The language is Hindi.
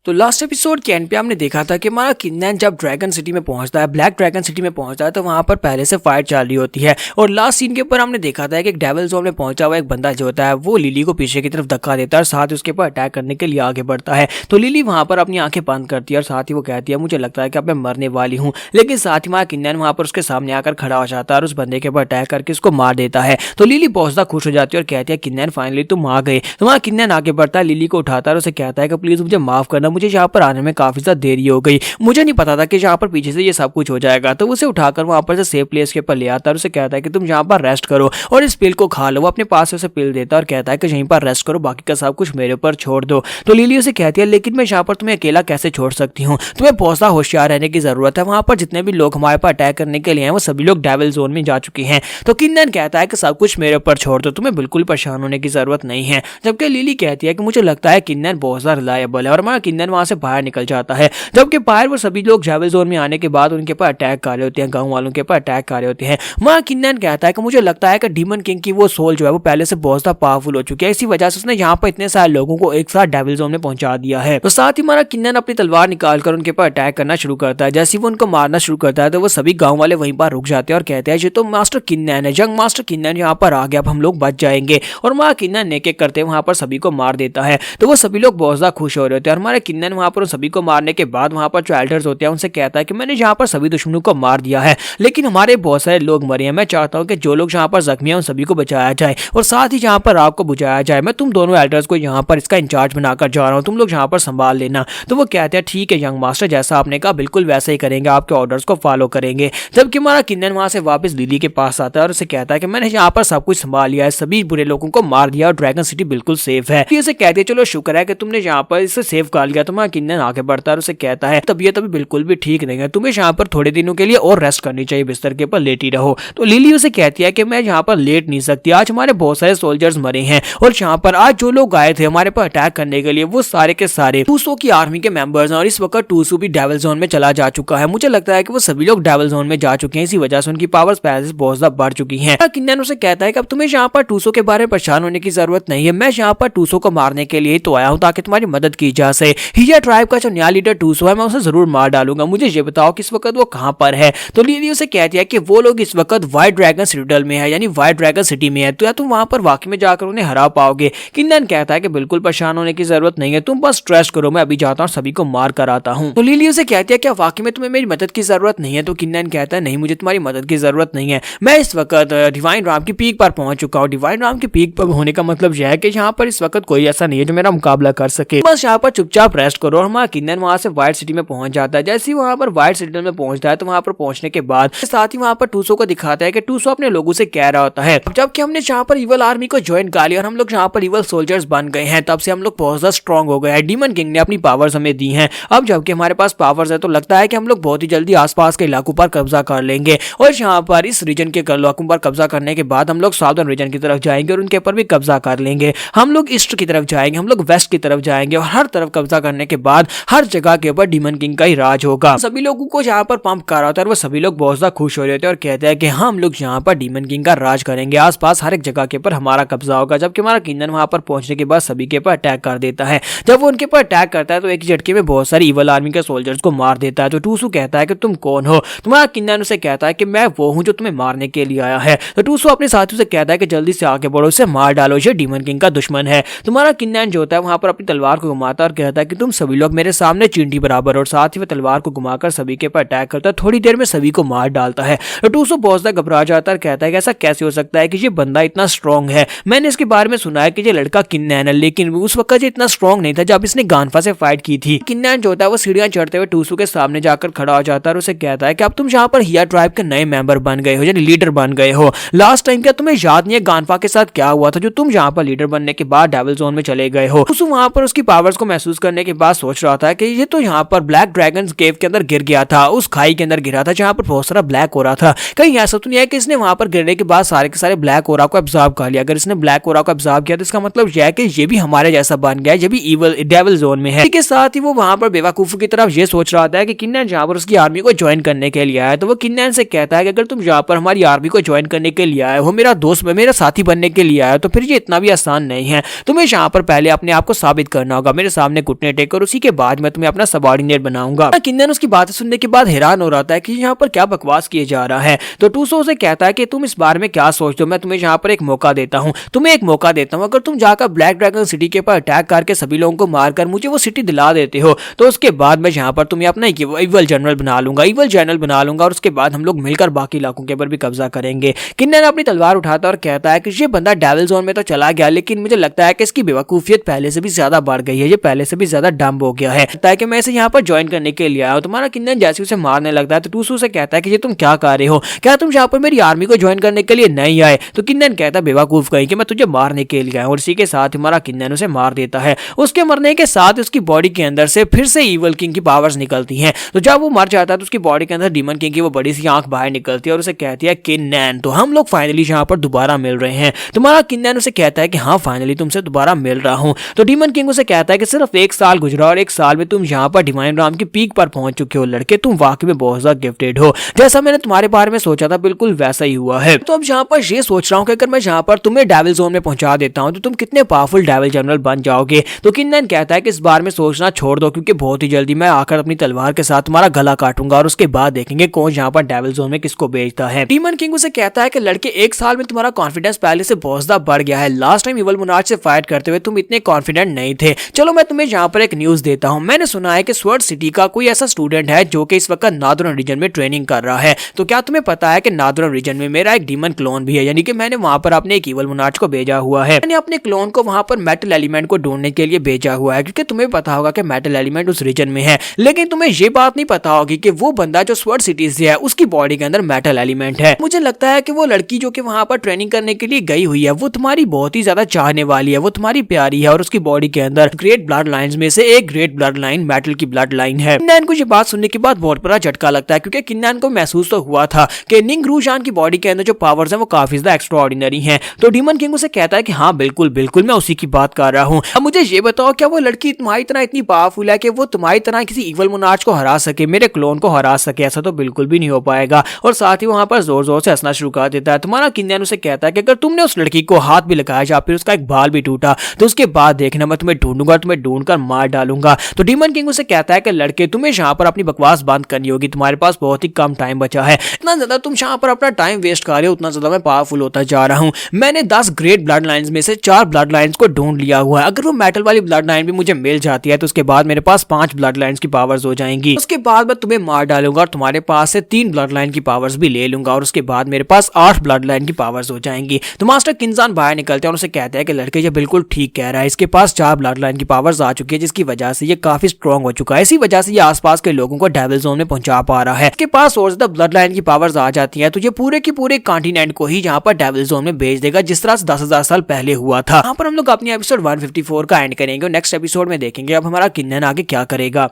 तो लास्ट एपिसोड के एंड पे हमने देखा था कि हमारा किन्नन जब ड्रैगन सिटी में पहुंचता है, ब्लैक ड्रैगन सिटी में पहुंचता है, तो वहां पर पहले से फाइट चल रही होती है। और लास्ट सीन के ऊपर हमने देखा था कि एक डेविल जोन में पहुंचा हुआ एक बंदा जो होता है वो लिली को पीछे की तरफ धक्का देता है और साथ ही उसके ऊपर अटैक करने के लिए आगे बढ़ता है। तो लिली वहां पर अपनी आंखें बंद करती है और साथ ही वो कहती है मुझे लगता है कि अब मैं मरने वाली हूँ। लेकिन साथ ही हमारा किन्नन वहां पर उसके सामने आकर खड़ा हो जाता है और उस बंदे के ऊपर अटैक करके उसको मार देता है। तो लिली बहुत ज्यादा खुश हो जाती है और कहती है किन्नन फाइनली तुम आ गए। तो वहां किन्नन आगे बढ़ता है, लिली को उठाता है और उसे कहता है कि प्लीज मुझे माफ करना, मुझे यहाँ पर आने में काफी देरी हो गई, मुझे नहीं पता था कि यहाँ पर पीछे से ये सब कुछ हो जाएगा। तो उसे उठाकर वहां पर से सेफ प्लेस के ऊपर ले आता है और उसे कहता है कि तुम यहाँ पर रेस्ट करो और इस पिल को खा लो। वो अपने पास से उसे पिल देता है और कहता है कि यहीं पर रेस्ट करो, बाकी का सब कुछ मेरे ऊपर छोड़ दो। तो लिली उसे कहती है लेकिन मैं यहाँ पर तुम्हें अकेला कैसे छोड़ सकती हूँ, तुम्हें बहुत सा होशियार रहने की जरूरत है। वहां पर जितने भी लोग हमारे पास अटैक करने के लिए हैं वो सभी लोग डेविल जोन में जा चुके हैं। तो किन्नन कहता है कि सब कुछ मेरे ऊपर छोड़ दो, तुम्हें बिल्कुल परेशान होने की जरूरत नहीं है। जबकि लिली कहती है कि मुझे लगता है किन्नन बहुत ज्यादा रिलायबल है और हमारा किन्नन वहां से बाहर निकल जाता है। जबकि वो सभी लोग डेविल जोन में आने के बाद उनके ऊपर अटैक कर रहे होते हैं, गांव वालों के ऊपर अटैक कर रहे होते हैं। वहां किन्नन कहता है कि मुझे लगता है कि डीमन किंग की वो सोल जो है वो पहले से बहुत ज्यादा पावरफुल हो चुकी है, इसी वजह से उसने यहाँ पर इतने सारे लोगों को एक साथ डेविल जोन में पहुंचा दिया है। तो साथ ही हमारा किन्नन अपनी तलवार निकालकर उनके ऊपर अटैक करना शुरू करता है। जैसे ही वो उनको मारना शुरू करता है तो वो सभी गाँव वाले वहीं पर रुक जाते हैं और कहते हैं ये तो मास्टर किन्नन है, जंग मास्टर किन्नन यहाँ पर आ गया, अब हम लोग बच जाएंगे। और वहां किन्नन नेक एक करते वहां पर सभी को मार देता है। तो वो सभी लोग बहुत ज्यादा खुश हो रहे होते हैं और हमारे किन्नन वहां पर सभी को मारने के बाद वहां पर जो एल्डर्स होते हैं उनसे कहता है कि मैंने यहाँ पर सभी दुश्मनों को मार दिया है लेकिन हमारे बहुत सारे लोग मरे हैं, मैं चाहता हूँ कि जो लोग यहाँ पर जख्मी हैं उन सभी को बचाया जाए और साथ ही यहाँ पर आग को बुझाया जाए। मैं तुम दोनों एल्डर्स को यहाँ पर इसका इंचार्ज बनाकर जा रहा हूँ, तुम लोग यहाँ पर संभाल लेना। तो वो कहते हैं ठीक है यंग मास्टर, जैसा आपने कहा बिल्कुल वैसे ही करेंगे, आपके ऑर्डर्स को फॉलो करेंगे। जबकि हमारा किन्नन वहां से वापस लिली के पास आता है और उसे कहता है कि मैंने यहाँ पर सब कुछ संभाल लिया है, सभी बुरे लोगों को मार दिया और ड्रैगन सिटी बिल्कुल सेफ है। इसे कहते हैं चलो शुक्र है कि तुमने यहाँ पर इसे सेफ कर लिया। तो हमारा किन्नन आगे बढ़ता है और उसे कहता है तबीयत अभी बिल्कुल भी ठीक नहीं है, तुम्हें यहाँ पर थोड़े दिनों के लिए और रेस्ट करनी चाहिए, बिस्तर के ऊपर लेटी रहो। तो लिली उसे कहती है कि मैं यहाँ पर लेट नहीं सकती, आज हमारे बहुत सारे सोल्जर्स मरे हैं और यहाँ पर आज जो लोग आए थे हमारे पर अटैक करने के लिए वो सारे के सारे टूसो की आर्मी के मेंबर्स हैं और इस वक्त टूसो भी डेविल जोन में चला जा चुका है। मुझे लगता है कि वो सभी लोग डेविल जोन में जा चुके हैं, इसी वजह से उनकी पावर्स पहले से बहुत ज्यादा बढ़ चुकी हैं। किन्नन उसे कहता है कि अब तुम्हें यहाँ पर टूसो के बारे में परेशान होने की जरूरत नहीं है, मैं यहाँ पर टूसो को मारने के लिए तो आया हूँ ताकि तुम्हारी मदद की जा सके। हिया ट्राइब का जो नया लीडर टूसो है मैं उसे जरूर मार डालूंगा, मुझे ये बताओ कि इस वक्त वो कहां पर है। तो लिली उसे कहती है कि वो लोग इस वक्त व्हाइट ड्रैगन सिटी में है, यानी व्हाइट ड्रैगन सिटी में है, तो या तुम वहां पर वाकई में जाकर उन्हें हरा पाओगे। किन्नन कहता है कि बिल्कुल परेशान होने की जरूरत नहीं है, तुम बस स्ट्रेस करो, मैं अभी जाता हूँ सभी को मार कर आता हूँ। तो लिली उसे कहती है क्या वाकई में तुम्हें मेरी मदद की जरूरत नहीं है। तो किन्नन कहता है नहीं मुझे तुम्हारी मदद की जरूरत नहीं है, मैं इस वक्त डिवाइन राम की पीक पर पहुंच चुका हूँ। डिवाइन राम की पीक पर होने का मतलब यह है कि यहाँ पर इस वक्त कोई ऐसा नहीं है जो मेरा मुकाबला कर सके, बस यहाँ पर चुपचाप रेस्ट करो। और हमारा किन्नन वहां से व्हाइट सिटी में पहुंच जाता है। जैसे ही वहां पर व्हाइट सिटी में पहुंचता है तो वहां पर पहुंचने के बाद साथ ही वहां पर टूसो को दिखाता है कि टूसो अपने लोगों से कह रहा होता है जबकि हमने यहाँ पर इवल आर्मी को ज्वाइन कर लिया और हम लोग यहाँ पर इवल सोल्जर्स बन गए हैं, तब से हम लोग बहुत ज्यादा स्ट्रॉन्ग हो गए हैं, डीमन किंग ने अपनी पावर्स हमें दी हैं। अब जबकि हमारे पास पावर्स है तो लगता है कि हम लोग बहुत ही जल्दी आसपास के इलाकों पर कब्जा कर लेंगे और यहाँ पर इस रीजन के इलाकों पर कब्जा करने के बाद हम लोग साउदर्न रीजन की तरफ जाएंगे और उनके ऊपर भी कब्जा कर लेंगे। हम लोग ईस्ट की तरफ जाएंगे, हम लोग वेस्ट की तरफ जाएंगे और हर तरफ कब्जा करने के बाद हर जगह के ऊपर डीमन किंग का ही राज होगा। सभी लोगों को यहाँ पर पंप कर रहा होता है और वो सभी लोग बहुत ज्यादा खुश हो रहे होते हैं और कहते हैं कि हम लोग यहाँ पर डीमन किंग का राज करेंगे, आसपास हर एक जगह के ऊपर हमारा कब्जा होगा। जबकि हमारा किन्नन वहां पर पहुंचने के बाद सभी के ऊपर अटैक कर देता है। जब वो उनके ऊपर अटैक करता है तो एक ही झटके में बहुत सारी इवल आर्मी के सोल्जर्स को मार देता है। तो टूसू कहता है कि तुम कौन हो। तुम्हारा किन्नन उसे कहता है कि मैं वो हूँ जो तुम्हें मारने के लिए आया है। तो टूसू अपने साथियों से कहता है कि जल्दी से आगे बढ़ो, उसे मार डालो, ये डीमन किंग का दुश्मन है। तुम्हारा किन्नन जो होता है वहां पर अपनी तलवार को घुमाता और कहता है कि तुम सभी लोग मेरे सामने चींटी बराबर, और साथ ही वह तलवार को घुमाकर सभी के ऊपर अटैक करता है, थोड़ी देर में सभी को मार डालता है। तो टूसू बहुत ज्यादा घबरा जाता है और कहता है कि ऐसा कैसे हो सकता है कि ये बंदा इतना स्ट्रॉन्ग है, मैंने इसके बारे में सुना है कि ये लड़का किन्नन है, लेकिन उस वक्त ये इतना स्ट्रॉन्ग नहीं था जब इसने गानफा से फाइट की थी। किन्नन जो होता है वो सीढ़ियां चढ़ते हुए टूसू के सामने जाकर खड़ा हो जाता है और उसे कहता है कि अब तुम यहाँ पर हिया ट्राइब के नए मेंबर बन गए हो, यानी लीडर बन गए हो। लास्ट टाइम क्या तुम्हें याद नहीं है गानफा के साथ क्या हुआ था जो तुम यहाँ पर लीडर बनने के बाद डेविल जोन में चले गए हो। टूसू वहां पर उसकी पावर्स को महसूस करने के बाद सोच रहा था कि ये तो यहाँ पर ब्लैक ड्रैगन केव के अंदर गिर गया था, उस खाई के अंदर गिरा था जहाँ पर बहुत सारा ब्लैक हो रहा था। कहीं ऐसा तो नहीं है कि इसने वहां पर गिरने के बाद सारे के सारे ब्लैक ओरा को एब्जॉर्ब कर लिया। अगर इसने ब्लैक ओरा को एब्जॉर्ब किया तो इसका मतलब यह है कि ये भी हमारे जैसा बन गया है, ये भी इवल डेविल जोन में है। इसके साथ ही वो वहां पर बेवकूफी की तरफ ये सोच रहा था कि किन्नन जहाँ पर उसकी आर्मी को ज्वाइन करने के लिए आया। तो वो किन्नन से कहता है कि अगर तुम यहाँ पर हमारी आर्मी को ज्वाइन करने के लिए आए हो, मेरा दोस्त मेरा साथी बनने के लिए आया, तो फिर ये इतना भी आसान नहीं है, तुम्हें यहाँ पर पहले अपने आप को साबित करना होगा, मेरे सामने घुटने सबऑर्डिनेट और उसी के बाद मैं तुम्हें अपना सबऑर्डिनेट बनाऊंगा। किन्नन उसकी बातें सुनने के बाद हैरान हो रहा था कि यहाँ पर क्या बकवास किए जा रहा है। तो टूसो उसे कहता है कि तुम इस बारे में क्या सोचते हो, मैं तुम्हें यहाँ पर एक मौका देता हूँ, तुम्हें एक मौका देता हूँ, अगर तुम जाकर ब्लैक ड्रैगन सिटी के ऊपर अटैक करके सभी लोगों को मारकर मुझे वो सिटी दिला देते हो तो उसके बाद मैं यहाँ पर तुम्हें अपना इवल जनरल बना लूंगा, इवल जनरल बना लूंगा और उसके बाद हम लोग मिलकर बाकी इलाकों के ऊपर भी कब्जा करेंगे। किन्नन अपनी तलवार उठाता और कहता है कि ये बंदा डेविल जोन में तो चला गया, लेकिन मुझे लगता है कि इसकी बेवकूफियत पहले से भी ज्यादा बढ़ गई है, ये पहले से भी ज्यादा डम्ब हो गया है, लगता है कि मैं इसे यहाँ पर ज्वाइन करने के लिए आया हूँ। तुम्हारा किन्नन जैसे उसे मारने लगता है तो टूसू से कहता है कि ये तुम क्या कर रहे हो, क्या तुम यहाँ पर मेरी आर्मी को ज्वाइन करने के लिए नहीं आए? तो किन्नन कहता है बेवकूफ कहीं कि मैं तुझे मारने के लिए आया हूँ, और इसी के साथ हमारा किन्नन उसे मार देता है। उसके मरने के साथ उसकी बॉडी के अंदर से फिर से इवल किंग की पावर्स निकलती हैं। तो जब वो मर जाता है तो उसकी बॉडी के अंदर डीमन किंग की वो बड़ी सी आंख बाहर निकलती है और उसे कहती है किन्नन तो हम लोग फाइनली यहाँ पर दोबारा मिल रहे हैं। तुम्हारा किन्नन उसे कहता है कि हाँ फाइनली तुमसे दोबारा मिल रहा हूँ। तो डीमन किंग उसे कहता है कि सिर्फ 1 साल गुजरा और 1 साल में तुम यहाँ पर डिवाइन राम की पीक पर पहुंच चुके हो। लड़के तुम वाकई में बहुत ज्यादा गिफ्टेड हो, जैसा मैंने तुम्हारे बारे में सोचा था बिल्कुल वैसा ही हुआ है। तो अब यहाँ पर ये सोच रहा हूँ कि अगर मैं यहाँ पर तुम्हें डेविल जोन में पहुंचा देता हूँ तो तुम कितने पावरफुल डेविल जनरल बन जाओगे। तो किन्नन कहता है कि इस बार में सोचना छोड़ दो, क्योंकि बहुत ही जल्दी मैं आकर अपनी तलवार के साथ तुम्हारा गला काटूंगा और उसके बाद देखेंगे कौन यहाँ पर डेविल जोन में किसको भेजता है। डीमन किंग उसे कहता है कि लड़के 1 साल में तुम्हारा कॉन्फिडेंस पहले से बहुत ज्यादा बढ़ गया है, लास्ट टाइम इवल मोनार्च से फाइट करते हुए तुम इतने कॉन्फिडेंट नहीं थे। चलो मैं तुम्हें यहाँ पर एक न्यूज देता हूँ, मैंने सुना है कि स्वर्ड सिटी का कोई ऐसा स्टूडेंट है जो कि इस वक्त नादरन रीजन में ट्रेनिंग कर रहा है। तो क्या तुम्हें पता है कि नादरन रीजन में मेरा एक डीमन क्लोन भी है, यानी कि मैंने वहां पर अपने एक इवल मोनार्च को भेजा हुआ है। मैंने अपने क्लोन को वहां पर मेटल एलिमेंट को ढूंढने के लिए भेजा हुआ है, क्योंकि तुम्हें पता होगा कि मेटल एलिमेंट उस रीजन में है, लेकिन तुम्हें ये बात नहीं पता होगी कि वो बंदा जो स्वर्ड सिटी से है उसकी बॉडी के अंदर मेटल एलिमेंट है। मुझे लगता है कि वो लड़की जो कि वहां पर ट्रेनिंग करने के लिए गई हुई है वो तुम्हारी बहुत ही ज्यादा चाहने वाली है, वो तुम्हारी प्यारी है और उसकी बॉडी के अंदर ग्रेट ब्लड लाइन्स में से एक ग्रेट ब्लड लाइन मेटल की ब्लड लाइन है। किन्नन को ये बात सुनने के बाद बहुत बड़ा झटका लगता है, क्योंकि किन्नन को महसूस तो हुआ था कि निंग रूजान की बॉडी के अंदर जो पावर्स हैं वो काफी ज्यादा एक्स्ट्रा ऑर्डिनरी हैं। तो डीमन किंग उसे कहता है कि हाँ बिल्कुल बिल्कुल मैं उसी की बात कर रहा हूँ। अब मुझे ये बताओ क्या वो लड़की तुम्हारी तरह इतनी पावरफुल है कि वो तुम्हारी तरह किसी इवल मोनार्च को हरा सके, मेरे क्लोन को हरा सके? ऐसा तो बिल्कुल भी नहीं हो पाएगा। और साथ ही वहां पर जोर जोर से हंसना शुरू कर देता है। तुम्हारा किन्नन उसे कहता है कि अगर तुमने उस लड़की को हाथ भी लगाया या फिर उसका एक बाल भी टूटा तो उसके बाद देखना मैं तुम्हें ढूंढूंगा, तुम्हें ढूंढकर मार डालूंगा। तो डीमन किंग उसे कहता है कि लड़के तुम्हें यहाँ पर अपनी बकवास बंद करनी होगी, तुम्हारे पास बहुत ही कम टाइम बचा है, इतना ज्यादा तुम यहाँ पर अपना टाइम वेस्ट कर रहे हो उतना ज्यादा मैं पावरफुल होता जा रहा हूँ। मैंने 10 ग्रेट ब्लड लाइन्स में से 4 ब्लड लाइन्स को ढूंढ लिया हुआ है, अगर वो मेटल वाली ब्लड लाइन भी मुझे मिल जाती है तो उसके बाद मेरे पास 5 ब्लड लाइन्स की पावर्स हो जाएंगी। उसके बाद मैं तुम्हें मार डालूंगा और तुम्हारे पास से 3 ब्लड लाइन की पावर्स भी ले लूंगा और उसके बाद मेरे पास 8 ब्लड लाइन की पावर्स हो जाएंगी। तो मास्टर किन्जान बाहर निकलते हैं और उसे कहते हैं कि लड़के ये बिल्कुल ठीक कह रहा है, इसके पास 4 ब्लड लाइन की पावर्स आ चुकी है जिसकी वजह से ये काफी स्ट्रॉन्ग हो चुका है, इसी वजह से ये आसपास के लोगों को डेविल जोन में पहुंचा पा रहा है। इसके पास और ज्यादा ब्लड लाइन की पावर्स आ जाती है तो ये पूरे के पूरे कॉन्टिनेंट को ही यहाँ पर डेविल जोन में भेज देगा, जिस तरह से 10,000 साल पहले हुआ था। यहाँ पर हम लोग अपनी एपिसोड 154 का एंड करेंगे और नेक्स्ट एपिसोड में देखेंगे अब हमारा किन्नन आगे क्या करेगा।